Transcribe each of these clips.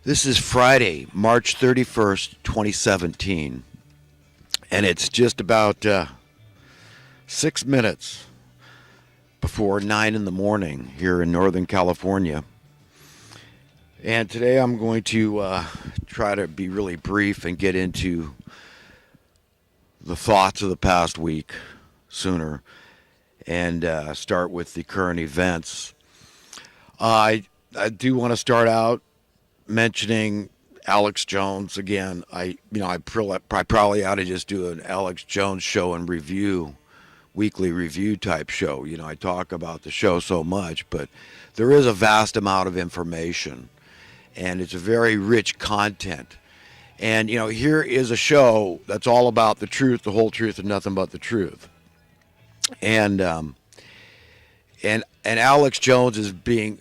This is Friday, March 31st, 2017, and it's just about 6 minutes before 9 in the morning here in Northern California. And today I'm going to try to be really brief and get into the thoughts of the past week sooner and start with the current events. I do want to start out mentioning Alex Jones again. I probably ought to just do an Alex Jones show and review, weekly review type show. I talk about the show so much, but there is a vast amount of information, and it's a very rich content. And here is a show that's all about the truth, the whole truth, and nothing but the truth. And Alex Jones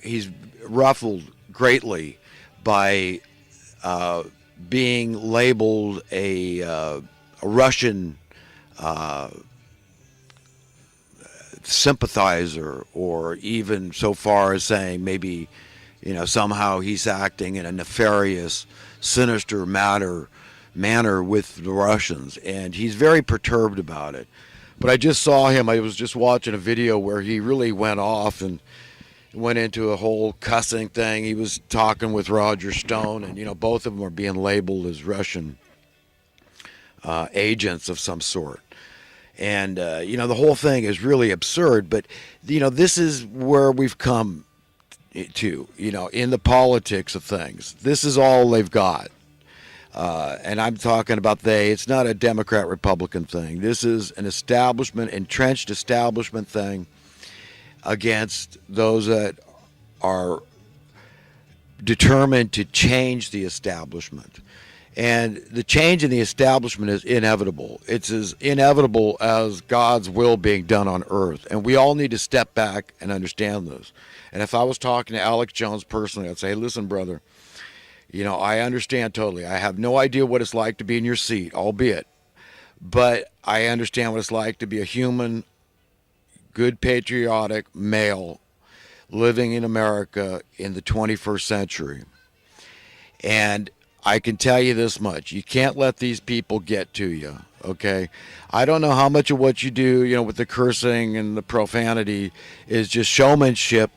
he's ruffled greatly by being labeled a Russian sympathizer, or even so far as saying maybe somehow he's acting in a nefarious, sinister manner with the Russians, and he's very perturbed about it. But I just saw him. I was just watching a video where he really went off and went into a whole cussing thing. He was talking with Roger Stone, and both of them are being labeled as Russian agents of some sort. And the whole thing is really absurd. But this is where we've come to. In the politics of things, this is all they've got. And I'm talking about it's not a Democrat-Republican thing. This is an entrenched establishment thing against those that are determined to change the establishment. And the change in the establishment is inevitable. It's as inevitable as God's will being done on earth. And we all need to step back and understand this. And if I was talking to Alex Jones personally, I'd say, listen, brother, I understand totally. I have no idea what it's like to be in your seat, albeit. But I understand what it's like to be a human, good, patriotic male living in America in the 21st century. And I can tell you this much. You can't let these people get to you, okay? I don't know how much of what you do, with the cursing and the profanity is just showmanship,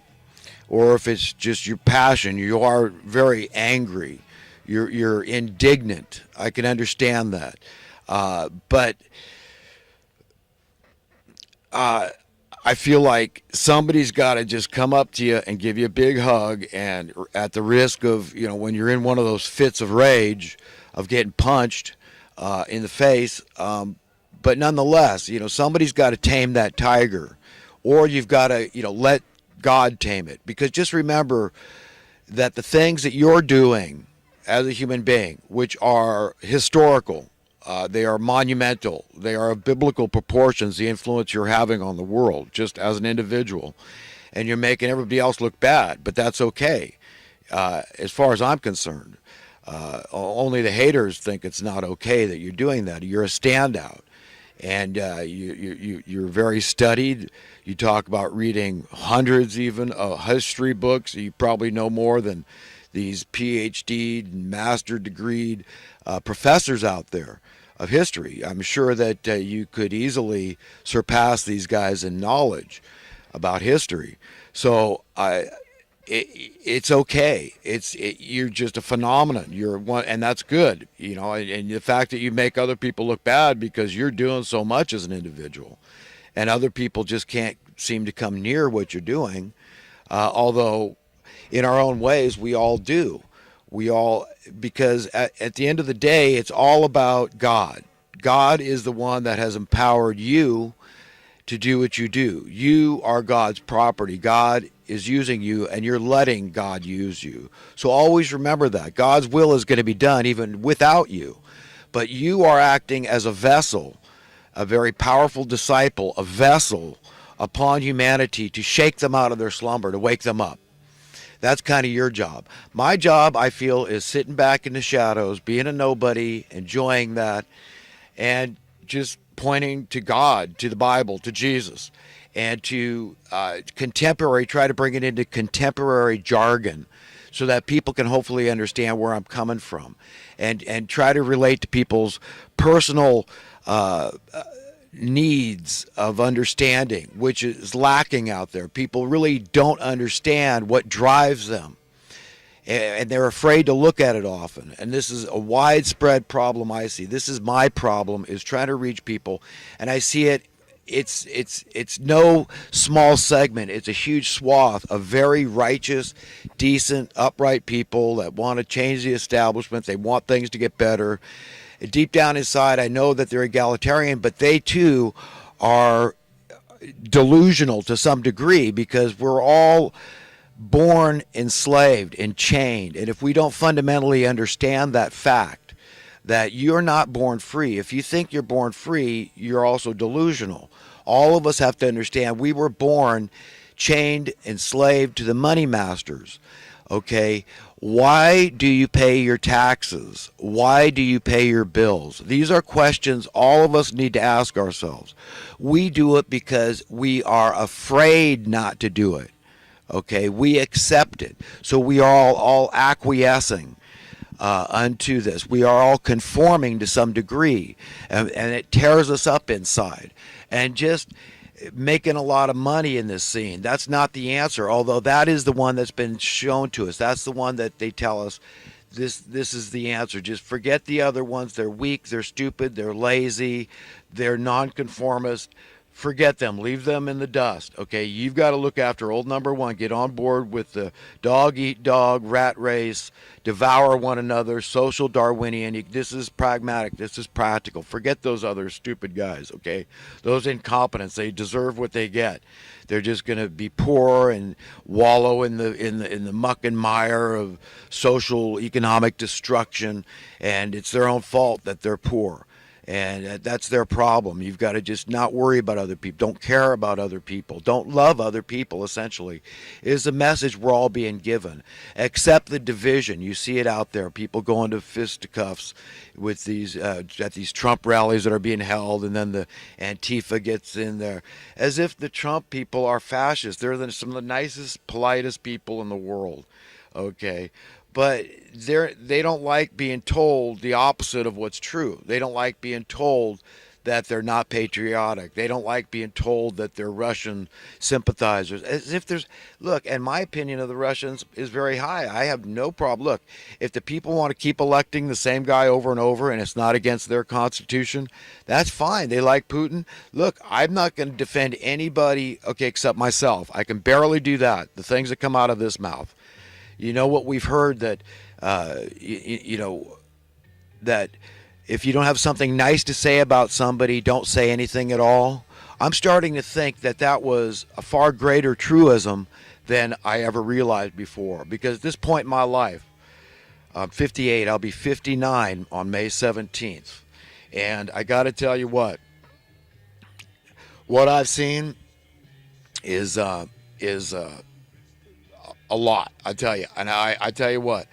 or if it's just your passion. You are very angry. You're indignant. I can understand that. But I feel like somebody's got to just come up to you and give you a big hug, and at the risk of, when you're in one of those fits of rage, of getting punched in the face. But nonetheless, somebody's got to tame that tiger, or you've got to, let God tame it. Because just remember that the things that you're doing as a human being, which are historical, they are monumental, they are of biblical proportions, the influence you're having on the world just as an individual, and you're making everybody else look bad, but that's okay. As far as I'm concerned, only the haters think it's not okay that you're doing that. You're a standout, and you're very studied. You talk about reading hundreds even of history books. You probably know more than these PhD, master degreed professors out there of history. I'm sure that you could easily surpass these guys in knowledge about history. So it's okay. You're just a phenomenon. You're one, and that's good. And the fact that you make other people look bad because you're doing so much as an individual, and other people just can't seem to come near what you're doing. Although, in our own ways, we all do. Because at the end of the day, it's all about God. God is the one that has empowered you to do what you do. You are God's property. God is using you, and you're letting God use you. So always remember that. God's will is going to be done even without you. But you are acting as a vessel, a very powerful disciple, a vessel upon humanity to shake them out of their slumber, to wake them up. That's kind of your job. My job, I feel, is sitting back in the shadows, being a nobody, enjoying that, and just pointing to God, to the Bible, to Jesus, and to try to bring it into contemporary jargon so that people can hopefully understand where I'm coming from, and try to relate to people's personal needs of understanding, which is lacking out there. People really don't understand what drives them, and they're afraid to look at it often. And this is a widespread problem I see. This is my problem, is trying to reach people, and I see it. It's no small segment. It's a huge swath of very righteous, decent, upright people that want to change the establishment. They want things to get better. Deep down inside, I know that they're egalitarian, but they too are delusional to some degree, because we're all born enslaved and chained. And if we don't fundamentally understand that fact, that you're not born free, if you think you're born free, you're also delusional. All of us have to understand we were born chained, enslaved to the money masters. Okay? Why do you pay your taxes? Why do you pay your bills? These are questions all of us need to ask ourselves. We do it because we are afraid not to do it. Okay? We accept it. So we are all acquiescing unto this. We are all conforming to some degree, and it tears us up inside. And just making a lot of money in this scene, that's not the answer, although that is the one that's been shown to us. That's the one that they tell us, this is the answer. Just forget the other ones. They're weak, they're stupid, they're lazy, they're nonconformist. Forget them. Leave them in the dust. Okay, you've got to look after old number one. Get on board with the dog eat dog, rat race, devour one another, social Darwinian. This is pragmatic. This is practical. Forget those other stupid guys. Okay, those incompetents. They deserve what they get. They're just going to be poor and wallow in the muck and mire of social economic destruction, and it's their own fault that they're poor. And that's their problem. You've got to just not worry about other people. Don't care about other people. Don't love other people, essentially, is the message we're all being given. Accept the division. You see it out there. People going to fisticuffs with these at these Trump rallies that are being held, and then the Antifa gets in there. As if the Trump people are fascists. They're some of the nicest, politest people in the world. Okay? But they don't like being told the opposite of what's true. They don't like being told that they're not patriotic. They don't like being told that they're Russian sympathizers. As if look, and my opinion of the Russians is very high. I have no problem. Look, if the people want to keep electing the same guy over and over and it's not against their constitution, that's fine. They like Putin. Look, I'm not going to defend anybody, okay, except myself. I can barely do that, the things that come out of this mouth. You know what we've heard, that, that if you don't have something nice to say about somebody, don't say anything at all. I'm starting to think that was a far greater truism than I ever realized before. Because at this point in my life, I'm 58, I'll be 59 on May 17th. And I got to tell you what I've seen is a lot, I tell you. And I tell you what,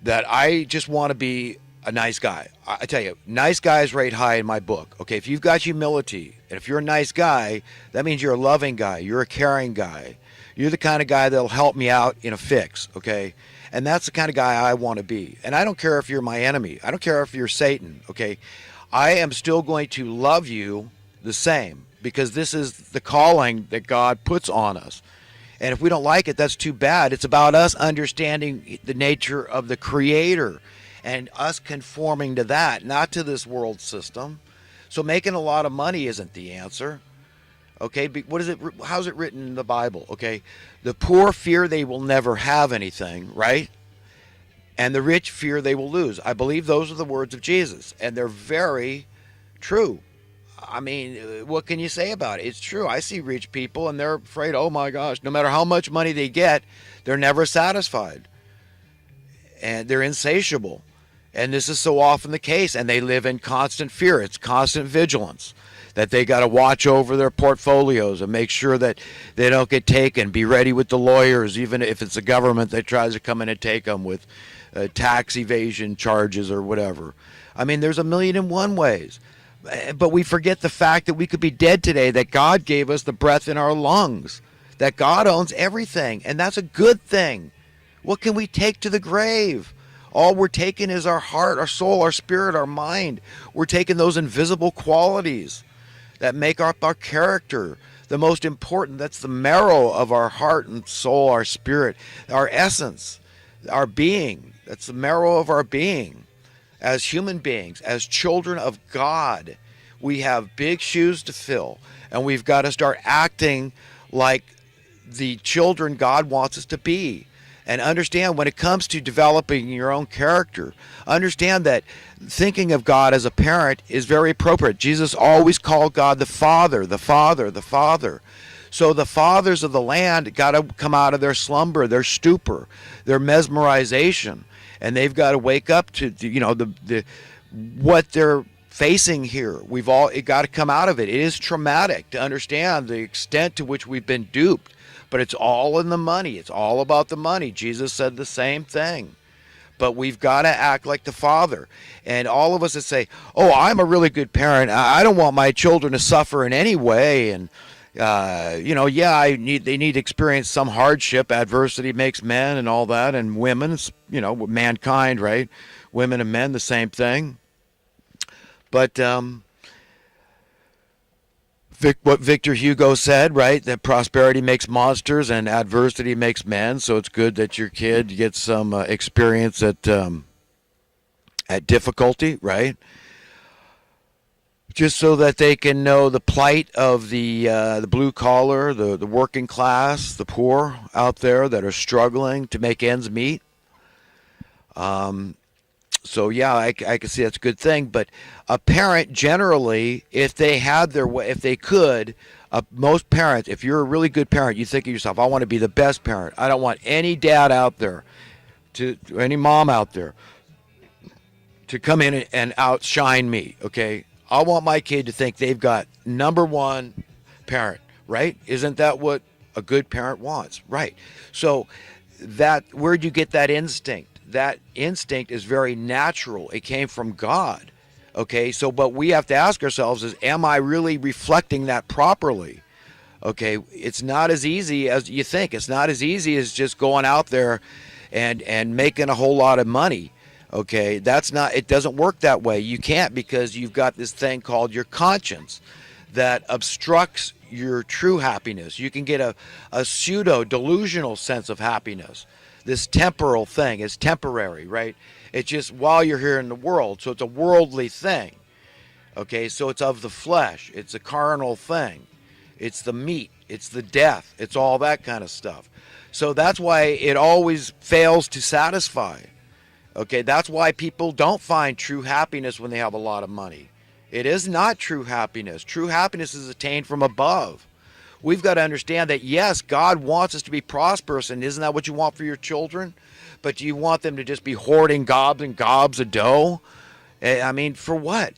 that I just want to be a nice guy. I tell you, nice guys rate high in my book. Okay, if you've got humility, and if you're a nice guy, that means you're a loving guy, you're a caring guy. You're the kind of guy that'll help me out in a fix, okay? And that's the kind of guy I want to be. And I don't care if you're my enemy. I don't care if you're Satan, okay? I am still going to love you the same, because this is the calling that God puts on us. And if we don't like it, that's too bad. It's about us understanding the nature of the Creator and us conforming to that, not to this world system. So making a lot of money isn't the answer. Okay, what is it? How's it written in the Bible? Okay, the poor fear they will never have anything, right? And the rich fear they will lose. I believe those are the words of Jesus, and they're very true. I mean, what can you say about it? It's true. I see rich people and they're afraid, oh my gosh, no matter how much money they get, they're never satisfied. And they're insatiable. And this is so often the case. And they live in constant fear. It's constant vigilance. That they got to watch over their portfolios and make sure that they don't get taken. Be ready with the lawyers, even if it's the government that tries to come in and take them with tax evasion charges or whatever. I mean, there's a million and one ways. But we forget the fact that we could be dead today, that God gave us the breath in our lungs, that God owns everything, and that's a good thing. What can we take to the grave? All we're taking is our heart, our soul, our spirit, our mind. We're taking those invisible qualities that make up our character. The most important, that's the marrow of our heart and soul, our spirit, our essence, our being. That's the marrow of our being. As human beings, as children of God, we have big shoes to fill, and we've got to start acting like the children God wants us to be. And understand, when it comes to developing your own character, understand that thinking of God as a parent is very appropriate. Jesus always called God the Father, the Father, the Father. So the fathers of the land got to come out of their slumber, their stupor, their mesmerization, and they've got to wake up to the what they're facing here. We've all got to come out of it. It is traumatic to understand the extent to which we've been duped. But it's all in the money. It's all about the money. Jesus said the same thing. But we've got to act like the Father. And all of us that say, oh, I'm a really good parent. I don't want my children to suffer in any way. And, they need to experience some hardship. Adversity makes men and all that. And women, mankind, right? Women and men, the same thing. But what Victor Hugo said, right? That prosperity makes monsters and adversity makes men. So it's good that your kid gets some experience at difficulty, right? Just so that they can know the plight of the blue collar, the working class, the poor out there that are struggling to make ends meet. So yeah, I can see that's a good thing. But a parent generally, if they had their way, if they could, most parents, if you're a really good parent, you think of yourself, I want to be the best parent. I don't want any dad out there, any mom out there, to come in and outshine me. Okay, I want my kid to think they've got number one parent. Right? Isn't that what a good parent wants? Right. So where'd you get that instinct? That instinct is very natural. It came from God. Okay, so but we have to ask ourselves is, am I really reflecting that properly? Okay, it's not as easy as you think. It's not as easy as just going out there and making a whole lot of money. Okay, it doesn't work that way. You can't, because you've got this thing called your conscience that obstructs your true happiness. You can get a pseudo delusional sense of happiness. This temporal thing is temporary, right? It's just while you're here in the world. So it's a worldly thing. Okay, so it's of the flesh. It's a carnal thing. It's the meat. It's the death. It's all that kind of stuff. So that's why it always fails to satisfy. Okay, that's why people don't find true happiness when they have a lot of money. It is not true happiness. True happiness is attained from above. We've got to understand that, yes, God wants us to be prosperous, and isn't that what you want for your children? But do you want them to just be hoarding gobs and gobs of dough? I mean, for what?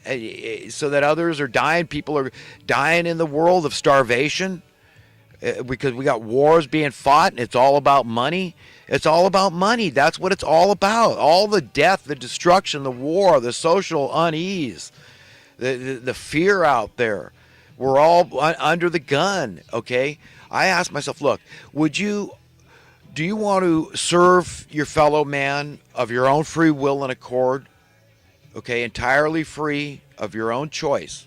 So that others are dying? People are dying in the world of starvation because we got wars being fought, and it's all about money? It's all about money. That's what it's all about. All the death, the destruction, the war, the social unease, the fear out there. We're all under the gun, okay? I ask myself, look, do you want to serve your fellow man of your own free will and accord, okay, entirely free of your own choice?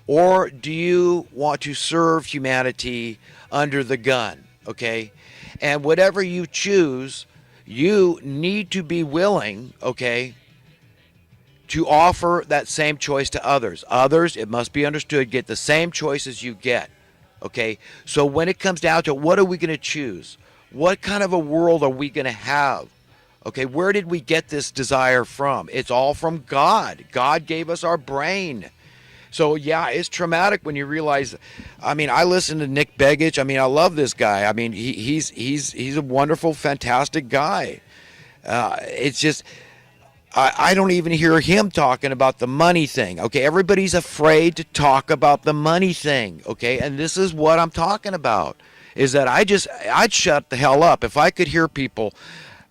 Or do you want to serve humanity under the gun, okay? And whatever you choose, you need to be willing, okay, to offer that same choice to others. Others, it must be understood, get the same choices you get. Okay? So when it comes down to what are we going to choose? What kind of a world are we going to have? Okay, where did we get this desire from? It's all from God. God gave us our brain. So yeah, it's traumatic when you realize. I mean, I listen to Nick Begich. I mean, I love this guy. I mean, he's a wonderful, fantastic guy. It's just I don't even hear him talking about the money thing. Okay, everybody's afraid to talk about the money thing. Okay, and this is what I'm talking about. Is that I'd shut the hell up if I could hear people.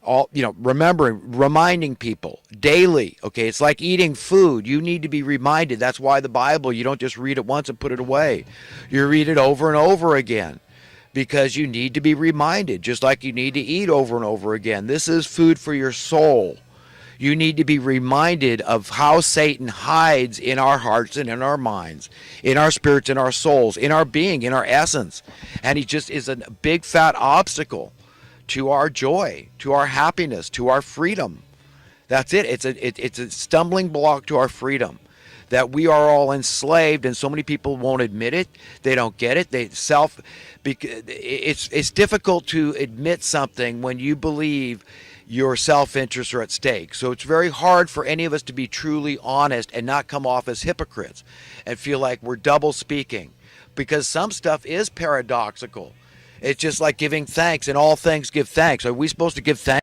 Reminding people daily. Okay, it's like eating food. You need to be reminded. That's why the Bible, you don't just read it once and put it away. You read it over and over again. because you need to be reminded, just like you need to eat over and over again. This is food for your soul. You need to be reminded of how Satan hides in our hearts and in our minds, in our spirits, in our souls, in our being, in our essence. And he just is a big fat obstacle to our joy, to our happiness, to our freedom. That's it. It's a stumbling block to our freedom. That we are all enslaved, and so many people won't admit it. They don't get it. It's difficult to admit something when you believe your self-interests are at stake. So it's very hard for any of us to be truly honest and not come off as hypocrites and feel like we're double speaking, because some stuff is paradoxical. It's just like giving thanks. In all things give thanks. Are we supposed to give thanks